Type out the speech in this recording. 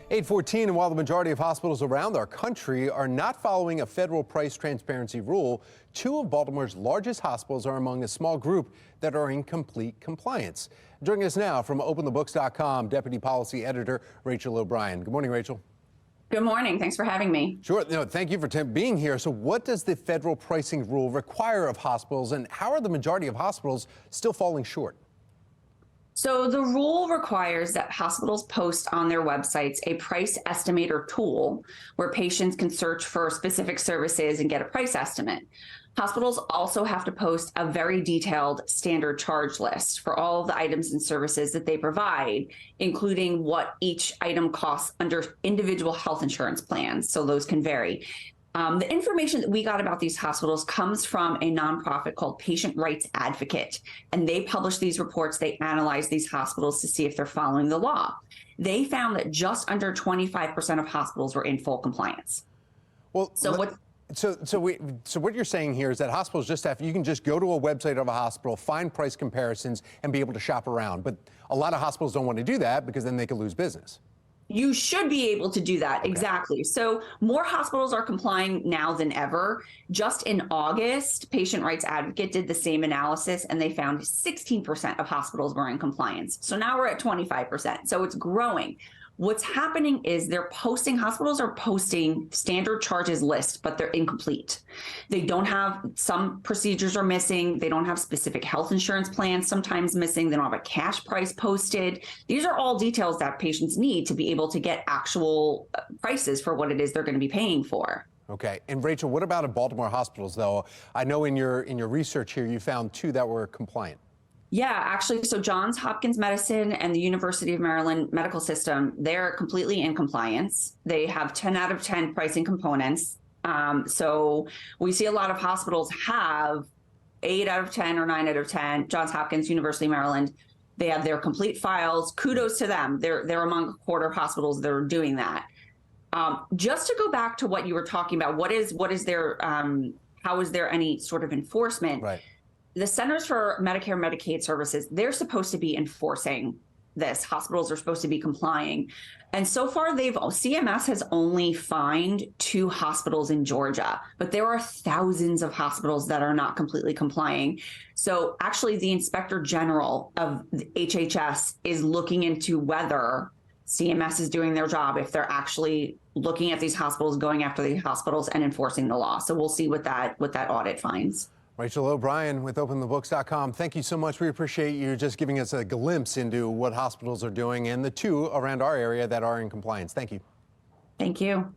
8:14, and while the majority of hospitals around our country are not following a federal price transparency rule, two of Baltimore's largest hospitals are among a small group that are in complete compliance. Joining us now from OpenTheBooks.com, Deputy Policy Editor Rachel O'Brien. Good morning, Rachel. Good morning. Thanks for having me. Sure. Thank you for being here. So what does the federal pricing rule require of hospitals, and how are the majority of hospitals still falling short? So the rule requires that hospitals post on their websites a price estimator tool where patients can search for specific services and get a price estimate. Hospitals also have to post a very detailed standard charge list for all of the items and services that they provide, including what each item costs under individual health insurance plans. So those can vary. The information that we got about these hospitals comes from a nonprofit called Patient Rights Advocate, and they publish these reports. They analyze these hospitals to see if they're following the law. They found that just under 25% of hospitals were in full compliance. Well, so what you're saying here is that hospitals you can just go to a website of a hospital, find price comparisons, and be able to shop around. But a lot of hospitals don't want to do that because then they could lose business. You should be able to do that. Okay. Exactly. So more hospitals are complying now than ever. Just in August, Patient Rights Advocate did the same analysis, and they found 16% of hospitals were in compliance. So now we're at 25%. So it's growing. What's happening is hospitals are posting standard charges list, but they're incomplete. They don't have, some procedures are missing. They don't have specific health insurance plans sometimes missing. They don't have a cash price posted. These are all details that patients need to be able to get actual prices for what it is they're going to be paying for. Okay. And Rachel, what about at Baltimore hospitals, though? I know in your research here, you found two that were compliant. Yeah, actually, so Johns Hopkins Medicine and the University of Maryland Medical System, they're completely in compliance. They have 10 out of 10 pricing components. So we see a lot of hospitals have 8 out of 10 or 9 out of 10. Johns Hopkins, University of Maryland, they have their complete files. Kudos to them. They're among a quarter of hospitals that are doing that. Just to go back to what you were talking about, how is there any sort of enforcement? Right. The Centers for Medicare and Medicaid Services, they're supposed to be enforcing this. Hospitals are supposed to be complying. And so far, CMS has only fined 2 hospitals in Georgia, but there are thousands of hospitals that are not completely complying. So actually, the Inspector General of the HHS is looking into whether CMS is doing their job, if they're actually looking at these hospitals, going after these hospitals and enforcing the law. So we'll see what that audit finds. Rachel O'Brien with OpenTheBooks.com. Thank you so much. We appreciate you just giving us a glimpse into what hospitals are doing and the two around our area that are in compliance. Thank you. Thank you.